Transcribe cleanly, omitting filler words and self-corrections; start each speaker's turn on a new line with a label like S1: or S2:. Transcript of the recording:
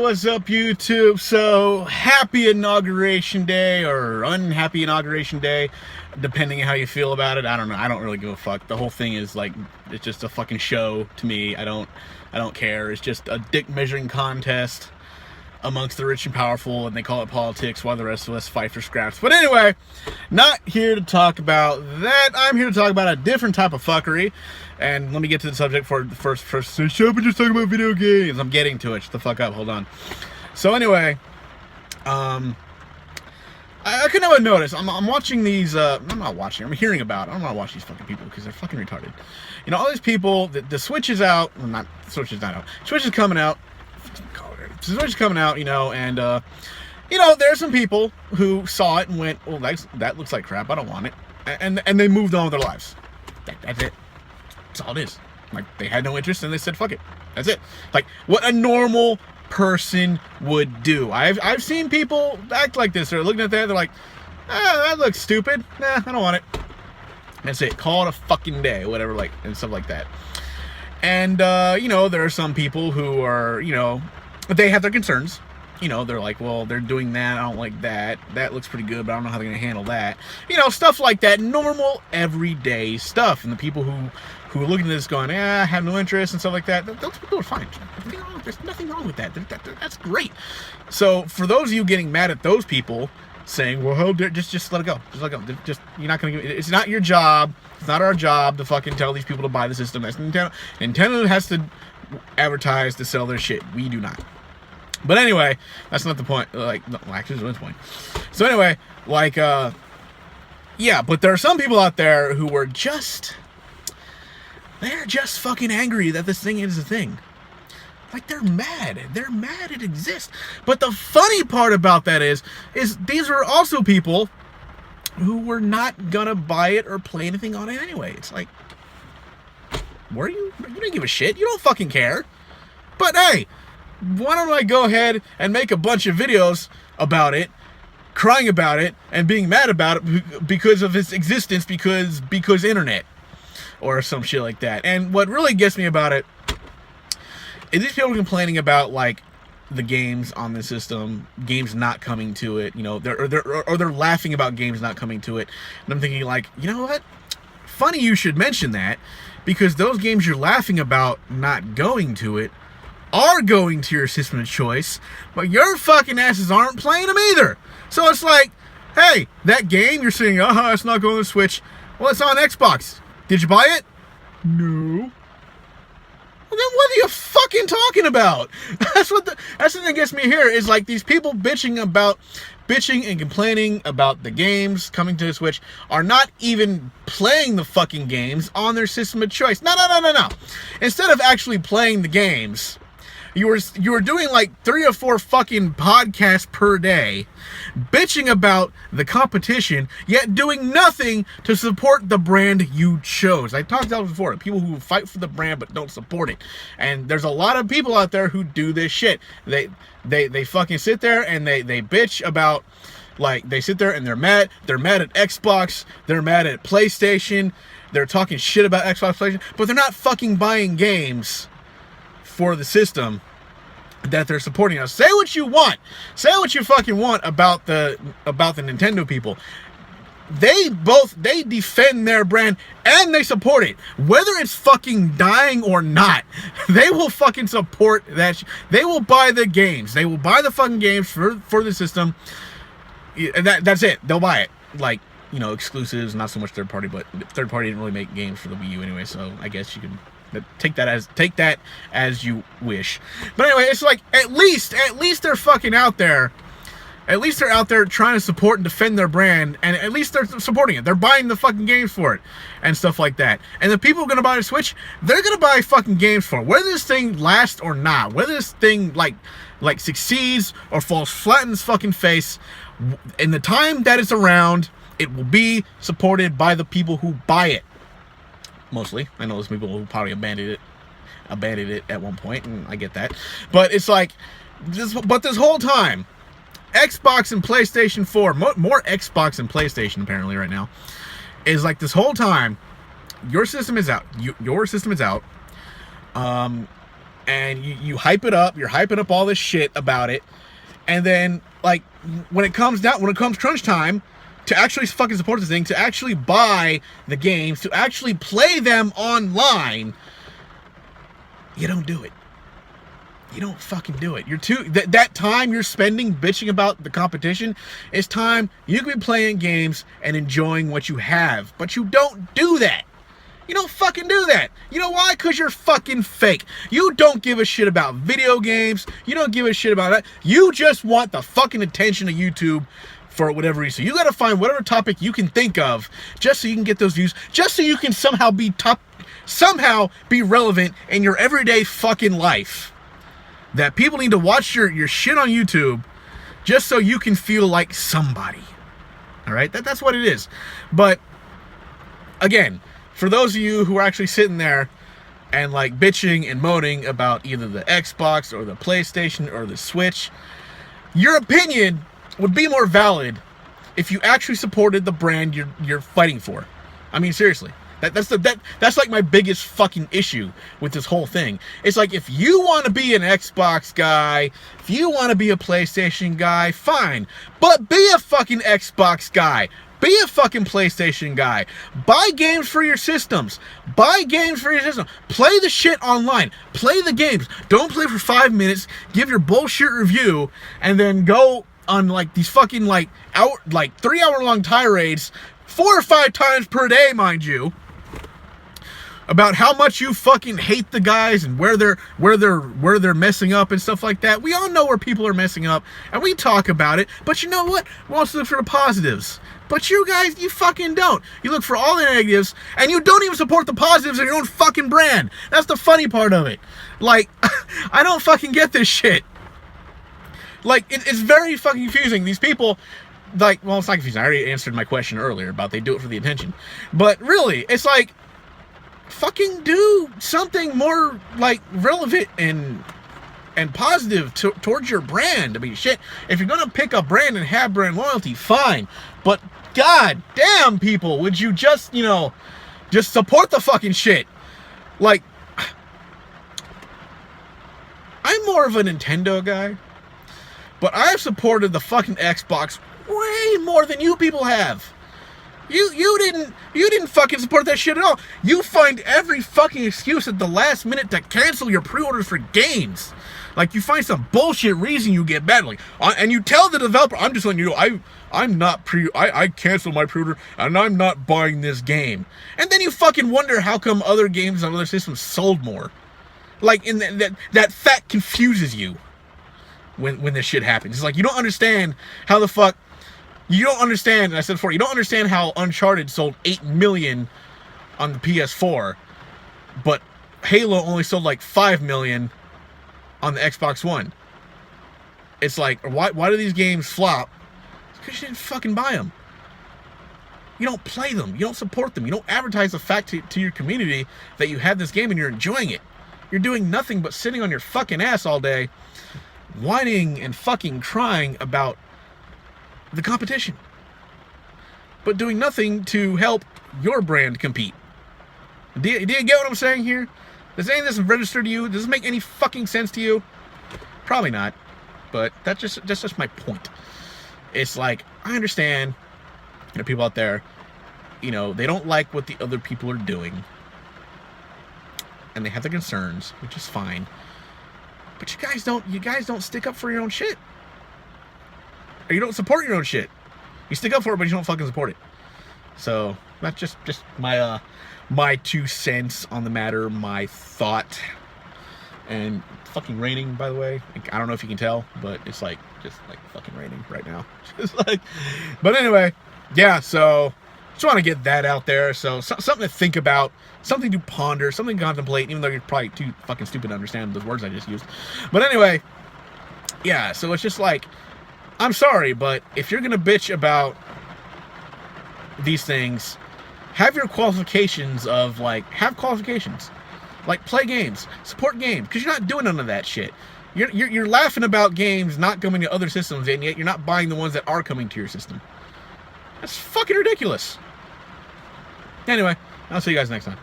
S1: what's up, YouTube? So, happy Inauguration Day, or unhappy Inauguration Day, depending on how you feel about it. I don't know. I don't really give a fuck. The whole thing is like, it's just a fucking show to me. I don't care. It's just a dick measuring contest amongst the rich and powerful, and they call it politics while the rest of us fight for scraps. But anyway, not here to talk about that. I'm here to talk about a different type of fuckery. And let me get to the subject for the first. So shut up and just talk about video games. I'm getting to it. Shut the fuck up. Hold on. So anyway, I couldn't help but notice. I'm watching these. I'm not watching. I'm hearing about. I don't want to watch these fucking people because they're fucking retarded. You know, all these people. The Switch is out. Well, not the Switch is not out. Switch is coming out. The Switch is coming out. You know, and you know, there's some people who saw it and went, "Well, that looks like crap. I don't want it," and they moved on with their lives. That's it. That's all it is. Like, they had no interest and they said, fuck it. That's it. Like, what a normal person would do. I've seen people act like this. They're looking at that, they're like, that looks stupid. Nah, I don't want it. That's it. Call it a fucking day, whatever, like, and stuff like that. And, you know, there are some people who are, you know, they have their concerns. You know, they're like, well, they're doing that. I don't like that. That looks pretty good, but I don't know how they're going to handle that. You know, stuff like that. Normal, everyday stuff. And the people who are looking at this going, I have no interest and stuff like that, those people are fine. There's nothing wrong with that. That's great. So, for those of you getting mad at those people, saying, well, how dare, just let it go. Just let it go. Just, you're not going to give it. It's not your job. It's not our job to fucking tell these people to buy the system. That's Nintendo. Nintendo has to advertise to sell their shit. We do not. But anyway, that's not the point. Like, no, actually, that's the point. So anyway, like, yeah, but there are some people out there who were they're just fucking angry that this thing is a thing. Like, they're mad. They're mad it exists. But the funny part about that is these are also people who were not gonna buy it or play anything on it anyway. It's like, you don't give a shit. You don't fucking care. But hey, why don't I go ahead and make a bunch of videos about it, crying about it, and being mad about it because of its existence, because internet, or some shit like that. And what really gets me about it is these people complaining about, like, the games on the system, games not coming to it, you know, they're laughing about games not coming to it. And I'm thinking, like, you know what? Funny you should mention that, because those games you're laughing about not going to it are going to your system of choice, but your fucking asses aren't playing them either. So it's like, hey, that game you're saying, it's not going to Switch. Well, it's on Xbox. Did you buy it? No. Well, then what are you fucking talking about? That's the thing that gets me here, is like these people bitching and complaining about the games coming to the Switch are not even playing the fucking games on their system of choice. No. Instead of actually playing the games, you were doing like 3 or 4 fucking podcasts per day, bitching about the competition, yet doing nothing to support the brand you chose. I talked about it before. People who fight for the brand but don't support it. And there's a lot of people out there who do this shit. They fucking sit there and they bitch about, like, they sit there and they're mad. They're mad at Xbox. They're mad at PlayStation. They're talking shit about Xbox, PlayStation, but they're not fucking buying games for the system that they're supporting us. Say what you want. Say what you fucking want about the Nintendo people. They defend their brand and they support it. Whether it's fucking dying or not, they will fucking support that. They will buy the games. They will buy the fucking games for the system. That's it. They'll buy it. Like, you know, exclusives, not so much third party, but third party didn't really make games for the Wii U anyway, so I guess you can take that as you wish. But anyway, it's like, at least they're fucking out there. At least they're out there trying to support and defend their brand, and at least they're supporting it. They're buying the fucking games for it and stuff like that. And the people who are gonna buy the Switch, they're gonna buy fucking games for it. Whether this thing lasts or not, whether this thing like succeeds or falls flat in its fucking face, in the time that it's around, it will be supported by the people who buy it. Mostly. I know there's people who probably abandoned it at one point, and I get that. But it's like, this whole time, Xbox and PlayStation 4, more Xbox and PlayStation apparently right now, is like, this whole time, your system is out. Your system is out. and you hype it up. You're hyping up all this shit about it, and then like when it comes crunch time to actually fucking support this thing, to actually buy the games, to actually play them online, you don't do it. You don't fucking do it. You're too that time you're spending bitching about the competition is time you can be playing games and enjoying what you have. But you don't do that. You don't fucking do that. You know why? Because you're fucking fake. You don't give a shit about video games. You don't give a shit about that. You just want the fucking attention of YouTube for whatever reason. You gotta find whatever topic you can think of just so you can get those views, just so you can somehow be relevant in your everyday fucking life. That people need to watch your shit on YouTube just so you can feel like somebody. All right? That's what it is. But again, for those of you who are actually sitting there and like bitching and moaning about either the Xbox or the PlayStation or the Switch, your opinion would be more valid if you actually supported the brand you're fighting for. I mean, seriously. That's like my biggest fucking issue with this whole thing. It's like, if you want to be an Xbox guy, if you want to be a PlayStation guy, fine. But be a fucking Xbox guy. Be a fucking PlayStation guy. Buy games for your systems. Buy games for your system. Play the shit online. Play the games. Don't play for 5 minutes, give your bullshit review, and then go on like these fucking 3-hour long tirades 4 or 5 times per day, mind you, about how much you fucking hate the guys and where they're messing up and stuff like that. We all know where people are messing up, and we talk about it. But you know what? We also look for the positives. But you guys, you fucking don't. You look for all the negatives, and you don't even support the positives in your own fucking brand. That's the funny part of it. Like, I don't fucking get this shit. Like, it's very fucking confusing. These people, like, well, it's not confusing. I already answered my question earlier about they do it for the attention. But really, it's like, fucking do something more like relevant and positive towards your brand. I mean, shit, if you're gonna pick a brand and have brand loyalty, fine. But god damn, people, would you just support the fucking shit? Like, I'm more of a Nintendo guy, but I've supported the fucking Xbox way more than you people have. You didn't fucking support that shit at all. You find every fucking excuse at the last minute to cancel your pre-orders for games. Like, you find some bullshit reason you get mad, like, and you tell the developer, I'm just letting you know, I canceled my pre-order and I'm not buying this game. And then you fucking wonder how come other games on other systems sold more. Like, in that fact confuses you when this shit happens. It's like, you don't understand how the fuck. You don't understand, and I said before, you don't understand how Uncharted sold 8 million on the PS4, but Halo only sold like 5 million on the Xbox One. It's like, why do these games flop? It's because you didn't fucking buy them. You don't play them. You don't support them. You don't advertise the fact to your community that you have this game and you're enjoying it. You're doing nothing but sitting on your fucking ass all day, whining and fucking crying about the competition, but doing nothing to help your brand compete. Do you get what I'm saying here? Does any of this register to you? Does this make any fucking sense to you? Probably not, but that's just my point. It's like, I understand, people out there, they don't like what the other people are doing, and they have their concerns, which is fine. But you guys don't stick up for your own shit. Or you don't support your own shit. You stick up for it, but you don't fucking support it. So that's just my 2 cents on the matter, my thought. And fucking raining, by the way. Like, I don't know if you can tell, but it's just fucking raining right now. But anyway, yeah. So just want to get that out there. So something to think about, something to ponder, something to contemplate. Even though you're probably too fucking stupid to understand those words I just used. But anyway, yeah. So it's just like, I'm sorry, but if you're gonna bitch about these things, have your qualifications of have qualifications. Like, play games, support games, because you're not doing none of that shit. You're laughing about games not coming to other systems, and yet you're not buying the ones that are coming to your system. That's fucking ridiculous. Anyway, I'll see you guys next time.